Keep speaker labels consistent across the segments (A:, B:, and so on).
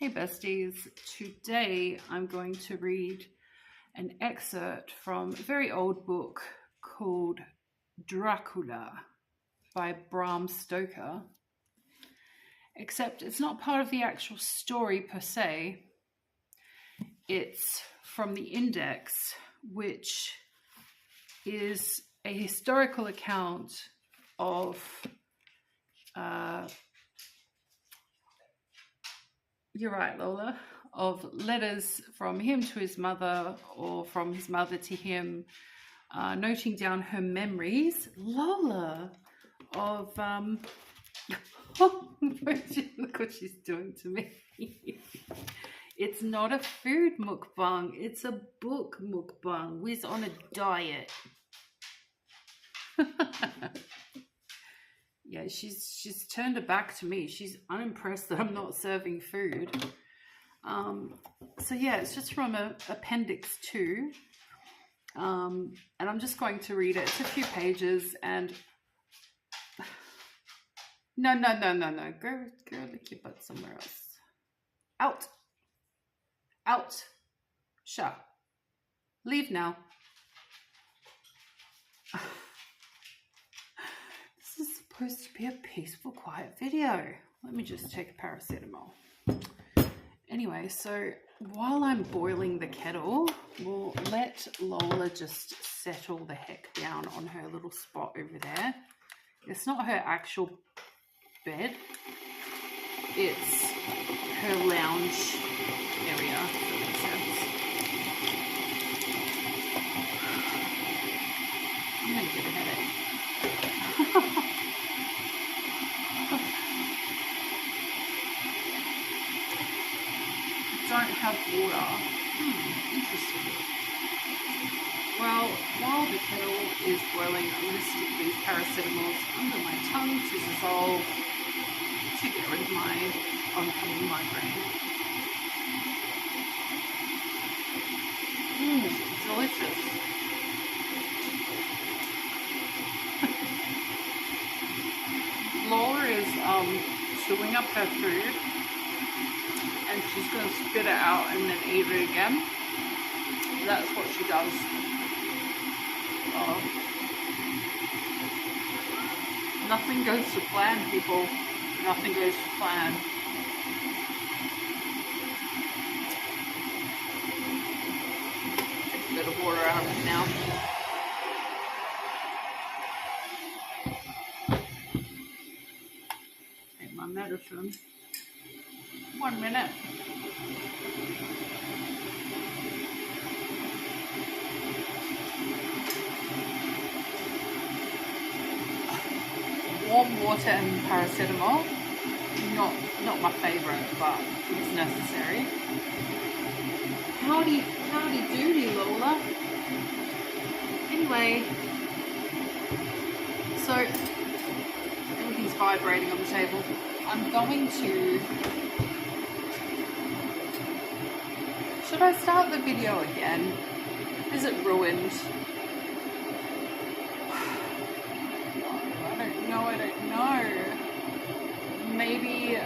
A: Hey besties, today I'm going to read an excerpt from a very old book called Dracula by B.Stoker, except it's not part of the actual story per se. It's from the Index, which is a historical account of you're right, Lola, of letters from him to his mother or from his mother to him, noting down her memories, Lola, of, look what she's doing to me. It's not a food mukbang, it's a book mukbang. We's on a diet. Yeah, she's turned her back to me. She's unimpressed that I'm not serving food. So yeah, it's just from Appendix 2. And I'm just going to read it. It's a few pages and... No. Go lick your butt somewhere else. Out. Shut. Leave now. This is supposed to be a peaceful, quiet video. Let me just take a paracetamol. Anyway, so while I'm boiling the kettle, we'll let Lola just settle the heck down on her little spot over there. It's not her actual bed. It's her lounge area, if that makes sense. I'm going to get a headache. Don't have water. Interesting. Well, while the kettle is boiling, I'm going to stick these paracetamols under my tongue to dissolve to get rid of my oncoming migraine. Delicious. Laura is chewing up her food. And she's going to spit it out and then eat it again. That's what she does. Nothing goes to plan, people. Nothing goes to plan. Take a bit of water out of it now. Take my medicine. 1 minute. Warm water and paracetamol. Not my favourite, but it's necessary. Howdy doody, Lola. Anyway, so everything's vibrating on the table. I'm going to... Should I start the video again? Is it ruined? I don't know. Maybe...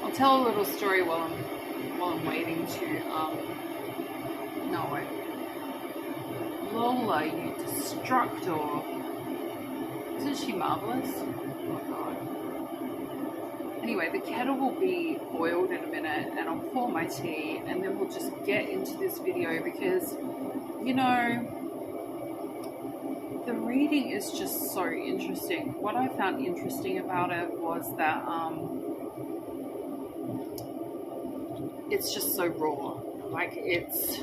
A: I'll tell a little story while I'm waiting to, no, wait. Lola, you destructor. Isn't she marvelous? Oh god. Anyway, the kettle will be boiled in a minute and I'll pour my tea and then we'll just get into this video because, you know, the reading is just so interesting. What I found interesting about it was that it's just so raw. Like, it's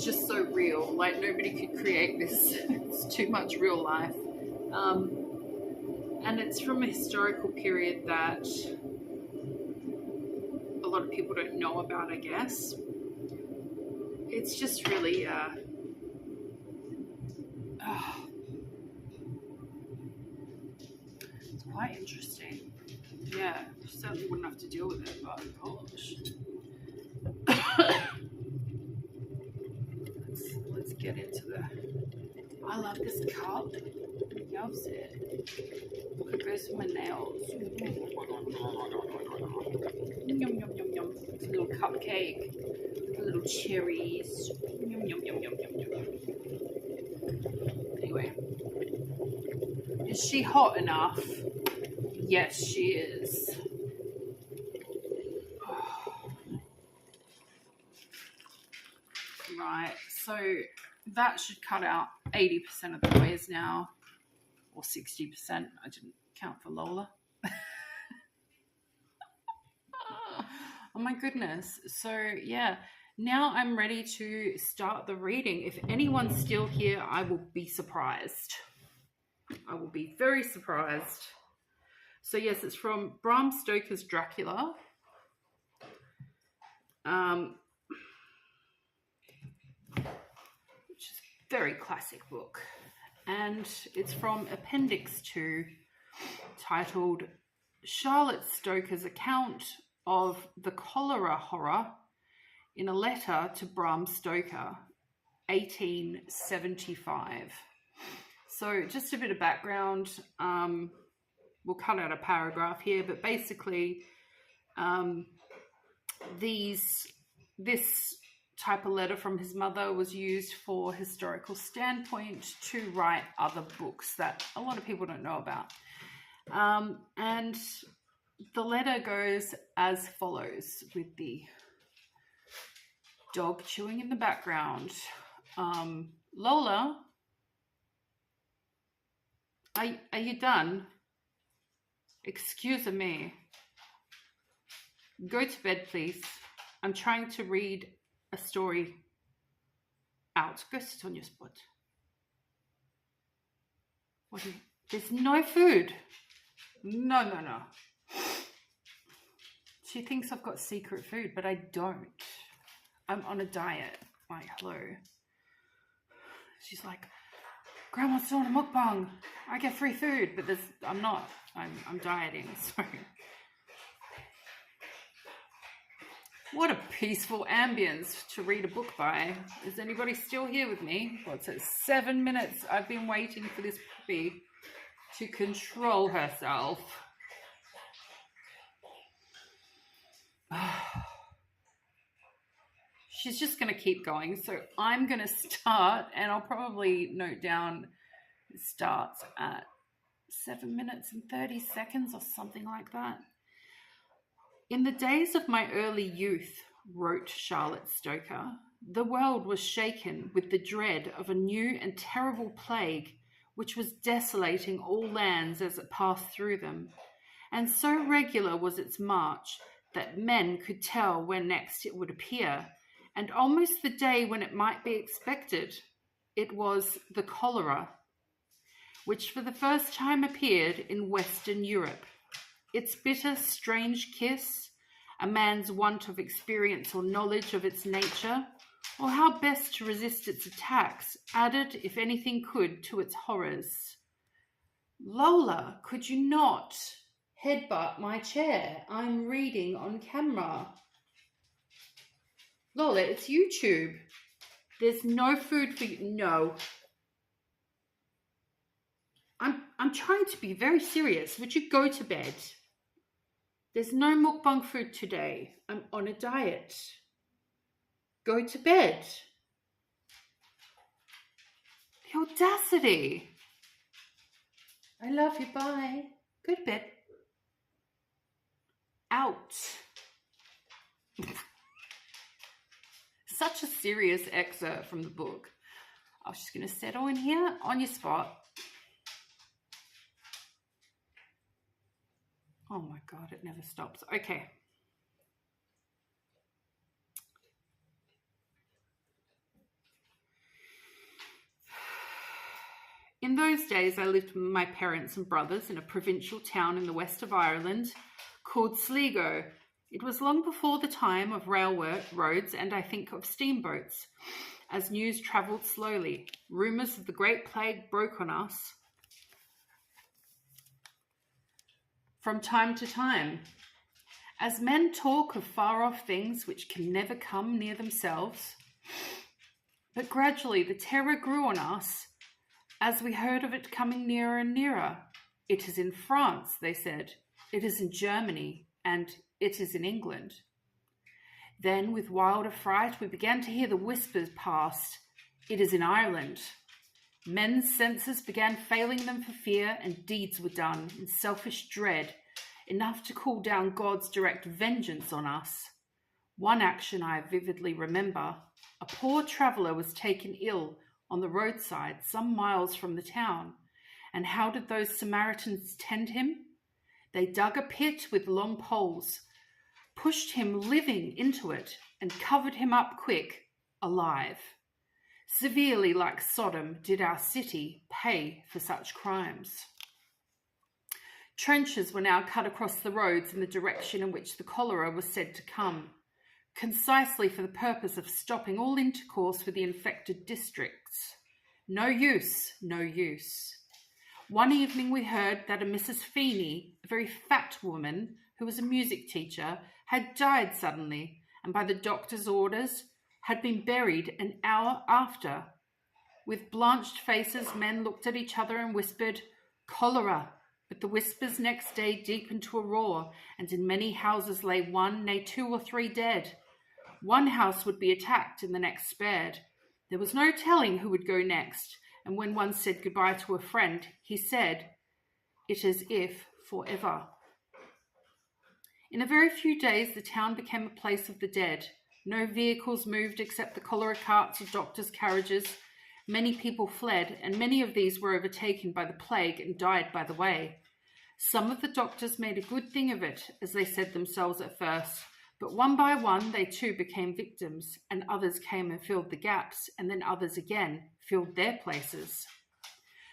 A: just so real. Like, nobody could create this. It's too much real life. And it's from a historical period that a lot of people don't know about, I guess. It's just really, it's quite interesting. Yeah, certainly wouldn't have to deal with it, but gosh. Let's get into the... I love this cup. He loves it. It goes for my nails. Yum, yum, yum, yum. It's a little cupcake. A little cherries. Yum, yum, yum, yum, yum, yum. Anyway. Is she hot enough? Yes, she is. Right, so that should cut out 80% of the noise now. Or 60%. I didn't count for Lola. Oh my goodness. So yeah, now I'm ready to start the reading. If anyone's still here, I will be surprised. I will be very surprised. So yes, it's from Bram Stoker's Dracula. Which is a very classic book. And it's from Appendix 2, titled Charlotte Stoker's Account of the Cholera Horror in a Letter to Bram Stoker, 1875. So just a bit of background. We'll cut out a paragraph here, but basically this type of letter from his mother was used for historical standpoint to write other books that a lot of people don't know about. And the letter goes as follows, with the dog chewing in the background. Lola, are you done? Excuse me. Go to bed, please. I'm trying to read a story out. Go sit on your spot. There's no food. No. She thinks I've got secret food, but I don't. I'm on a diet. Like, hello. She's like, Grandma's still on a mukbang. I get free food, but I'm not. I'm dieting, so. What a peaceful ambience to read a book by. Is anybody still here with me? Well, it says 7 minutes. I've been waiting for this puppy to control herself. She's just going to keep going. So I'm going to start, and I'll probably note down it starts at 7 minutes and 30 seconds or something like that. In the days of my early youth, wrote Charlotte Stoker, the world was shaken with the dread of a new and terrible plague which was desolating all lands as it passed through them, and so regular was its march that men could tell when next it would appear, and almost the day when it might be expected. It was the cholera, which for the first time appeared in Western Europe. Its bitter, strange kiss, a man's want of experience or knowledge of its nature, or how best to resist its attacks, added, if anything could, to its horrors. Lola, could you not headbutt my chair? I'm reading on camera. Lola, it's YouTube. There's no food for you. No. I'm trying to be very serious. Would you go to bed? There's no mukbang food today. I'm on a diet. Go to bed. The audacity. I love you. Bye. Go to bed. Out. Such a serious excerpt from the book. I was just going to settle in here on your spot. Oh my God, it never stops. Okay. In those days, I lived with my parents and brothers in a provincial town in the west of Ireland called Sligo. It was long before the time of railway roads and I think of steamboats. As news travelled slowly, rumours of the Great Plague broke on us from time to time. As men talk of far-off things which can never come near themselves, but gradually the terror grew on us as we heard of it coming nearer and nearer. It is in France, they said. It is in Germany, and it is in England. Then, with wild affright, we began to hear the whispers past. It is in Ireland. Men's senses began failing them for fear, and deeds were done in selfish dread, enough to call down God's direct vengeance on us. One action I vividly remember. A poor traveller was taken ill on the roadside some miles from the town. And how did those Samaritans tend him? They dug a pit with long poles, pushed him living into it, and covered him up quick, alive. Severely like Sodom did our city pay for such crimes. Trenches were now cut across the roads in the direction in which the cholera was said to come, concisely for the purpose of stopping all intercourse with the infected districts. No use, no use. One evening we heard that a Mrs. Feeney, a very fat woman who was a music teacher, had died suddenly, and by the doctor's orders had been buried an hour after. With blanched faces, men looked at each other and whispered, "Cholera," but the whispers next day deepened to a roar, and in many houses lay one, nay 2 or 3 dead. One house would be attacked and the next spared. There was no telling who would go next, and when one said goodbye to a friend, he said, "It is if forever." In a very few days, the town became a place of the dead. No vehicles moved except the cholera carts or doctors' carriages. Many people fled, and many of these were overtaken by the plague and died by the way. Some of the doctors made a good thing of it, as they said themselves at first, but one by one they too became victims, and others came and filled the gaps, and then others again filled their places.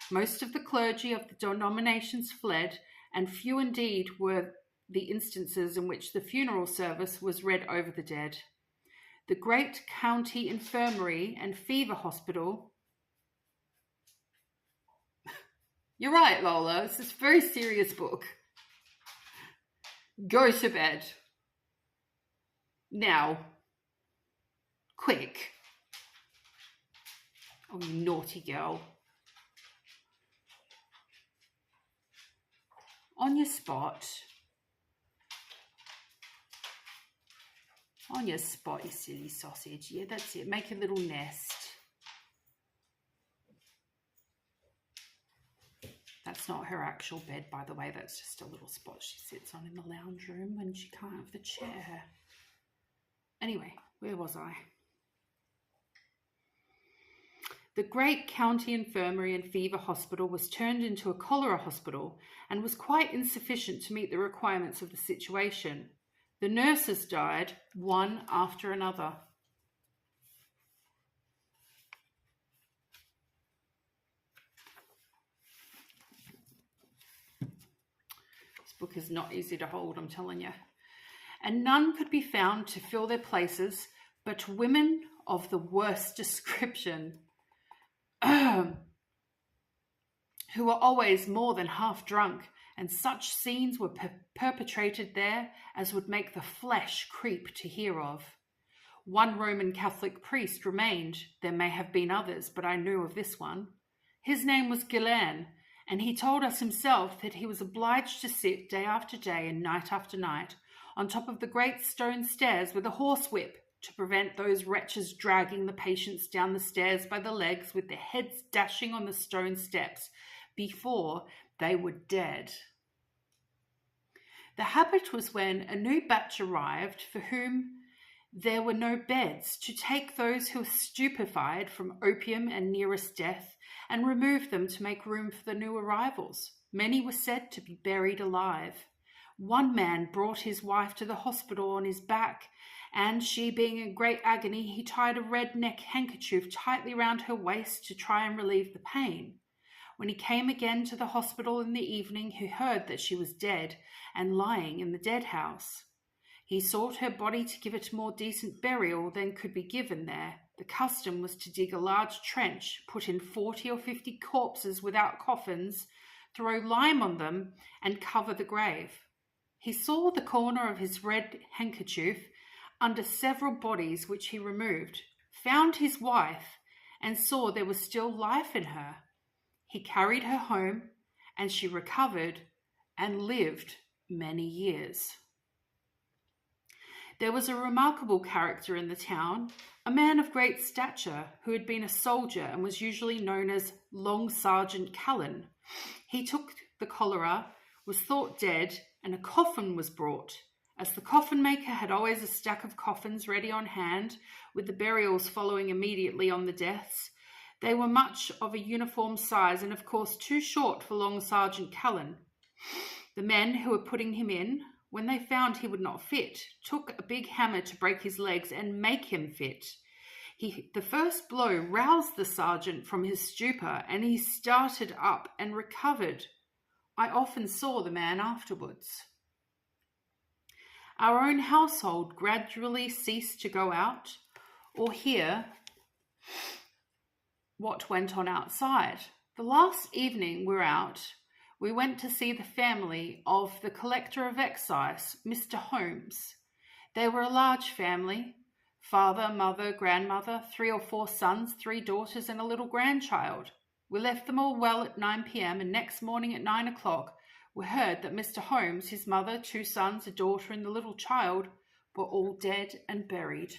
A: Most of the clergy of the denominations fled, and few indeed were the instances in which the funeral service was read over the dead. The great county infirmary and fever hospital. You're right, Lola. It's this very serious book. Go to bed. Now. Quick. Oh, you naughty girl. On your spot. On your spot, you silly sausage. Yeah, that's it. Make a little nest. That's not her actual bed, by the way. That's just a little spot she sits on in the lounge room when she can't have the chair. Anyway, where was I? The great county infirmary and fever hospital was turned into a cholera hospital and was quite insufficient to meet the requirements of the situation. The nurses died, one after another. This book is not easy to hold, I'm telling you. And none could be found to fill their places, but women of the worst description, who were always more than half drunk, and such scenes were perpetrated there as would make the flesh creep to hear of. One Roman Catholic priest remained. There may have been others, but I knew of this one. His name was Guillain, and he told us himself that he was obliged to sit day after day and night after night on top of the great stone stairs with a horsewhip to prevent those wretches dragging the patients down the stairs by the legs with their heads dashing on the stone steps before they were dead. The habit was when a new batch arrived for whom there were no beds, to take those who were stupefied from opium and nearest death and remove them to make room for the new arrivals. Many were said to be buried alive. One man brought his wife to the hospital on his back, and she being in great agony, he tied a red neck handkerchief tightly round her waist to try and relieve the pain. When he came again to the hospital in the evening, he heard that she was dead and lying in the dead house. He sought her body to give it more decent burial than could be given there. The custom was to dig a large trench, put in 40 or 50 corpses without coffins, throw lime on them, and cover the grave. He saw the corner of his red handkerchief under several bodies which he removed, found his wife, and saw there was still life in her. He carried her home, and she recovered and lived many years. There was a remarkable character in the town, a man of great stature who had been a soldier and was usually known as Long Sergeant Callan. He took the cholera, was thought dead, and a coffin was brought. As the coffin maker had always a stack of coffins ready on hand, with the burials following immediately on the deaths, they were much of a uniform size and of course too short for Long Sergeant Callan. The men who were putting him in, when they found he would not fit, took a big hammer to break his legs and make him fit. The first blow roused the sergeant from his stupor, and he started up and recovered. I often saw the man afterwards. Our own household gradually ceased to go out or hear what went on outside. The last evening we were out, we went to see the family of the collector of excise, Mr. Holmes. They were a large family, father, mother, grandmother, 3 or 4 sons, 3 daughters, and a little grandchild. We left them all well at 9 p.m, and next morning at 9 o'clock, we heard that Mr. Holmes, his mother, 2 sons, a daughter, and the little child were all dead and buried.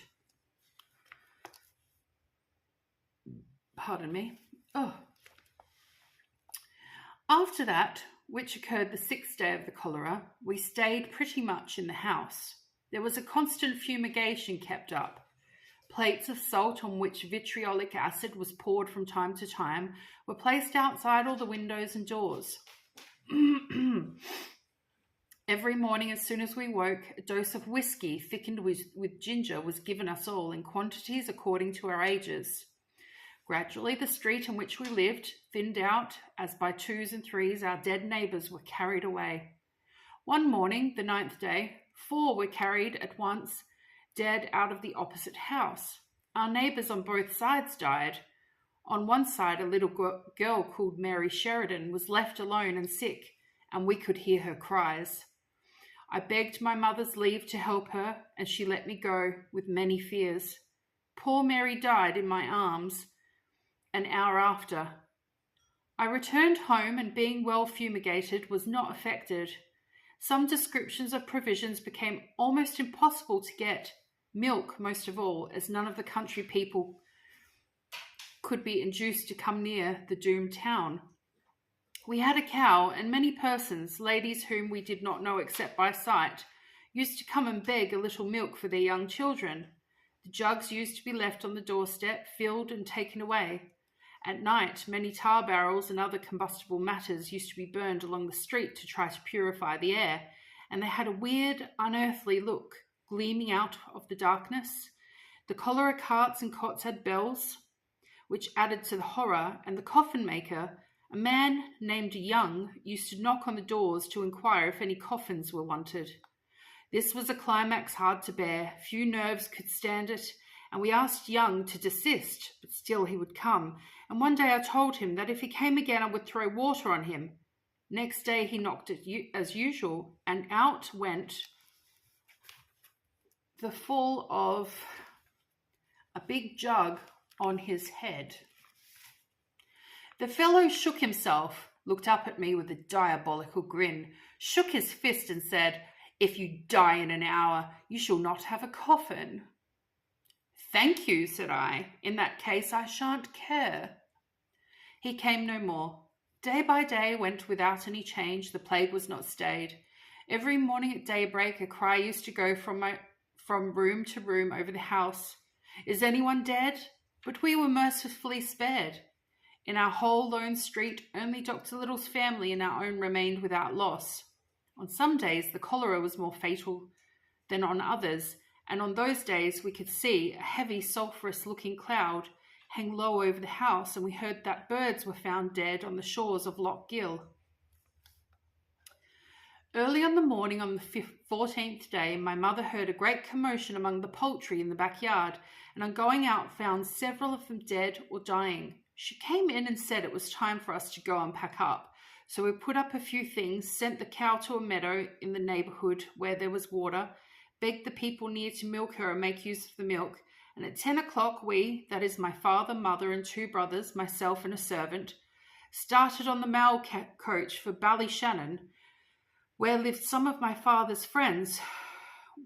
A: Pardon me. After that, which occurred the 6th day of the cholera, we stayed pretty much in the house. There was a constant fumigation kept up. Plates of salt on which vitriolic acid was poured from time to time were placed outside all the windows and doors. Every morning as soon as we woke, a dose of whiskey thickened with ginger was given us all in quantities according to our ages. Gradually the street in which we lived thinned out, as by 2s and 3s our dead neighbours were carried away. One morning, the 9th day, 4 were carried at once, dead, out of the opposite house. Our neighbours on both sides died. On one side, a little girl called Mary Sheridan was left alone and sick, and we could hear her cries. I begged my mother's leave to help her, and she let me go with many fears. Poor Mary died in my arms an hour after. I returned home, and being well fumigated, was not affected. Some descriptions of provisions became almost impossible to get, milk most of all, as none of the country people could be induced to come near the doomed town. We had a cow, and many persons, ladies whom we did not know except by sight, used to come and beg a little milk for their young children. The jugs used to be left on the doorstep, filled and taken away. At night, many tar barrels and other combustible matters used to be burned along the street to try to purify the air, and they had a weird, unearthly look, gleaming out of the darkness. The cholera carts and cots had bells, which added to the horror, and the coffin maker, a man named Young, used to knock on the doors to inquire if any coffins were wanted. This was a climax hard to bear. Few nerves could stand it, and we asked Young to desist, but still he would come, and one day I told him that if he came again I would throw water on him. Next day he knocked as usual, and out went the full of a big jug on his head. The fellow shook himself, looked up at me with a diabolical grin, shook his fist and said, "If you die in an hour, you shall not have a coffin." "Thank you," said I. "In that case I shan't care." He came no more. Day by day went without any change. The plague was not stayed. Every morning at daybreak a cry used to go from room to room over the house. "Is anyone dead?" But we were mercifully spared. In our whole lone street, only Dr. Little's family and our own remained without loss. On some days the cholera was more fatal than on others, and on those days we could see a heavy sulphurous-looking cloud hang low over the house, and we heard that birds were found dead on the shores of Loch Gill. Early on the morning on the 14th day, my mother heard a great commotion among the poultry in the backyard, and on going out found several of them dead or dying. She came in and said it was time for us to go and pack up. So we put up a few things, sent the cow to a meadow in the neighbourhood where there was water, begged the people near to milk her and make use of the milk, and at 10 o'clock we, that is my father, mother and 2 brothers, myself and a servant, started on the mail coach for Ballyshannon, where lived some of my father's friends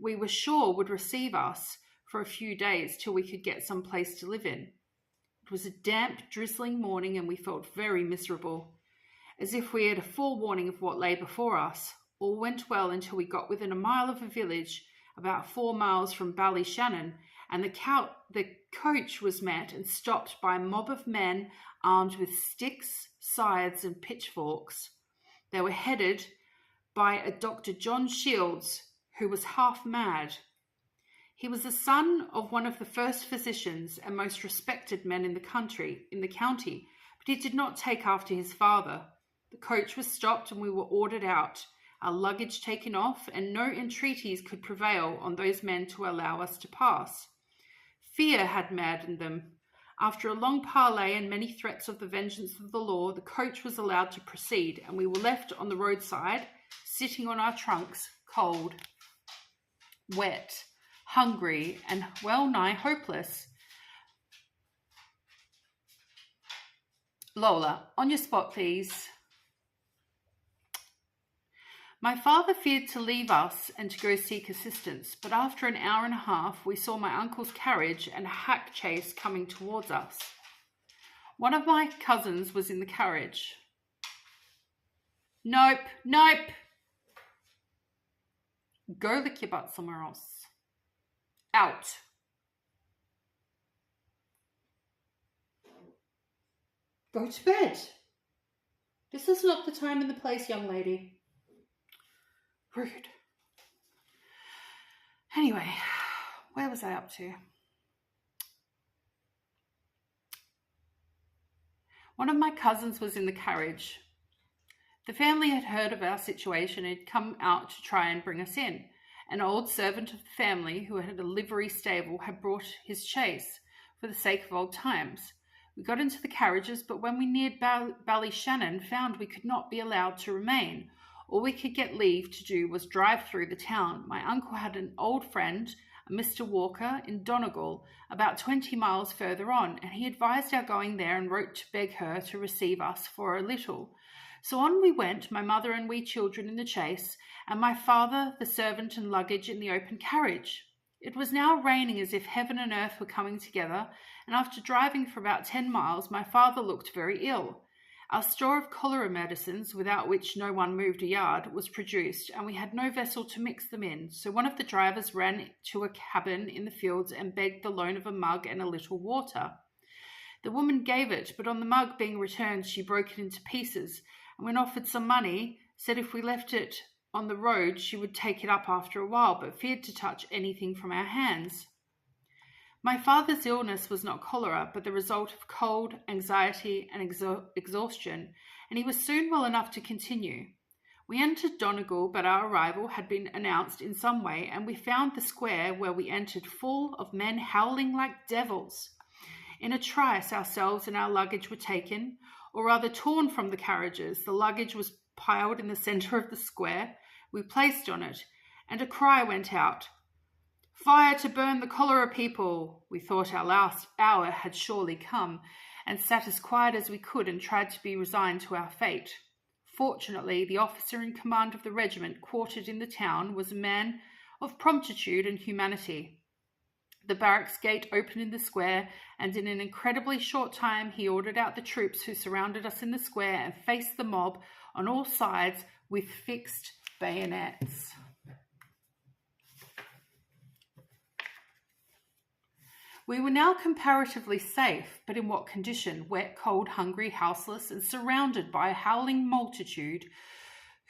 A: we were sure would receive us for a few days till we could get some place to live in. It was a damp, drizzling morning, and we felt very miserable, as if we had a forewarning of what lay before us. All went well until we got within a mile of a village, about 4 miles from Ballyshannon, and the coach was met and stopped by a mob of men armed with sticks, scythes, and pitchforks. They were headed by a Dr. John Shields, who was half mad. He was the son of one of the first physicians and most respected men in the county, but he did not take after his father. The coach was stopped and we were ordered out, our luggage taken off, and no entreaties could prevail on those men to allow us to pass. Fear had maddened them. After a long parley and many threats of the vengeance of the law, the coach was allowed to proceed, and we were left on the roadside, sitting on our trunks, cold, wet, hungry, and well nigh hopeless. Lola, on your spot, please. My father feared to leave us and to go seek assistance, but after an hour and a half we saw my uncle's carriage and a hack chaise coming towards us. One of my cousins was in the carriage. Nope. Go lick your butt somewhere else. Out. Go to bed. This is not the time and the place, young lady. Rude. Anyway, where was I up to? One of my cousins was in the carriage. The family had heard of our situation and had come out to try and bring us in. An old servant of the family, who had a livery stable, had brought his chaise for the sake of old times. We got into the carriages, but when we neared Ballyshannon, found we could not be allowed to remain. All we could get leave to do was drive through the town. My uncle had an old friend, a Mr. Walker, in Donegal, about 20 miles further on, and he advised our going there and wrote to beg her to receive us for a little. So on we went, my mother and we children in the chaise, and my father, the servant, and luggage in the open carriage. It was now raining as if heaven and earth were coming together, and after driving for about 10 miles, my father looked very ill. Our store of cholera medicines, without which no one moved a yard, was produced, and we had no vessel to mix them in, so one of the drivers ran to a cabin in the fields and begged the loan of a mug and a little water. The woman gave it, but on the mug being returned, she broke it into pieces, and when offered some money, said if we left it on the road, she would take it up after a while, but feared to touch anything from our hands. My father's illness was not cholera, but the result of cold, anxiety, and exhaustion, and he was soon well enough to continue. We entered Donegal, but our arrival had been announced in some way, and we found the square where we entered full of men howling like devils. In a trice, ourselves and our luggage were taken, or rather torn from the carriages. The luggage was piled in the centre of the square. We placed on it, and a cry went out. Fire to burn the cholera people! We thought our last hour had surely come, and sat as quiet as we could and tried to be resigned to our fate. Fortunately, the officer in command of the regiment quartered in the town was a man of promptitude and humanity. The barracks gate opened in the square, and in an incredibly short time he ordered out the troops who surrounded us in the square and faced the mob on all sides with fixed bayonets. We were now comparatively safe, but in what condition? Wet, cold, hungry, houseless, and surrounded by a howling multitude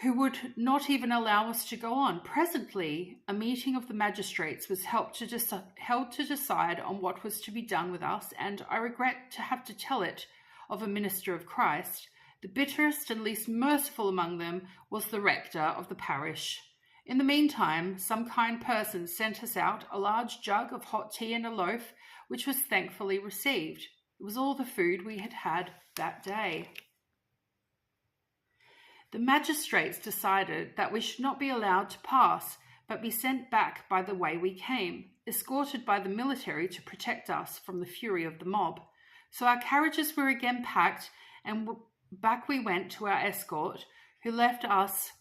A: who would not even allow us to go on. Presently, a meeting of the magistrates was held to decide on what was to be done with us, and I regret to have to tell it of a minister of Christ. The bitterest and least merciful among them was the rector of the parish. In the meantime, some kind person sent us out a large jug of hot tea and a loaf, which was thankfully received. It was all the food we had had that day. The magistrates decided that we should not be allowed to pass, but be sent back by the way we came, escorted by the military to protect us from the fury of the mob. So our carriages were again packed, and back we went to our escort, who left us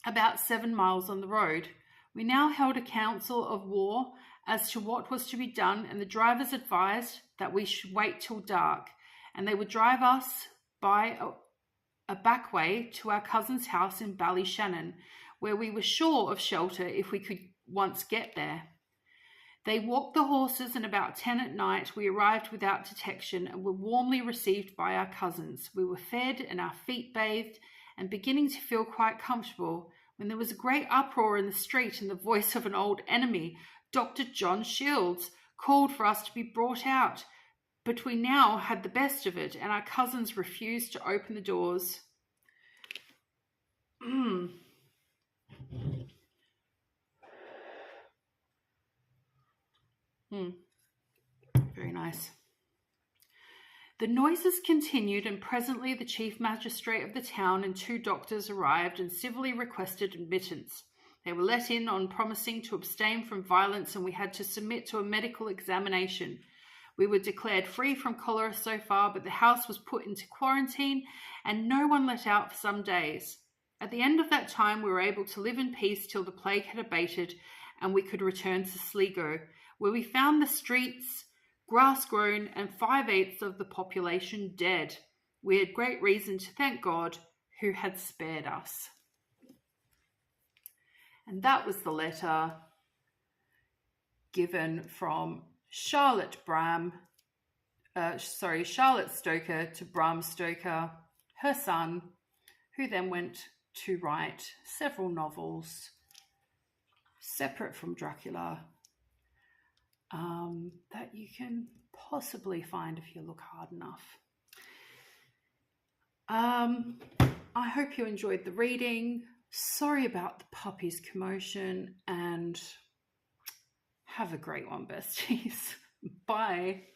A: about 7 miles on the road. We now held a council of war as to what was to be done, and the drivers advised that we should wait till dark, and they would drive us by a back way to our cousin's house in Ballyshannon, where we were sure of shelter if we could once get there. They walked the horses, and about 10 at night we arrived without detection and were warmly received by our cousins. We were fed and our feet bathed and beginning to feel quite comfortable when there was a great uproar in the street, and the voice of an old enemy, Dr. John Shields, called for us to be brought out. But we now had the best of it, and our cousins refused to open the doors. Very nice. The noises continued, and presently the chief magistrate of the town and 2 doctors arrived and civilly requested admittance. They were let in on promising to abstain from violence, and we had to submit to a medical examination. We were declared free from cholera so far, but the house was put into quarantine and no one let out for some days. At the end of that time, we were able to live in peace till the plague had abated and we could return to Sligo, where we found the streets grass-grown and 5/8 of the population dead. We had great reason to thank God, who had spared us. And that was the letter given from Charlotte Stoker to Bram Stoker, her son, who then went to write several novels separate from Dracula that you can possibly find if you look hard enough. I hope you enjoyed the reading. Sorry about the puppy's commotion, and have a great one, besties. Bye.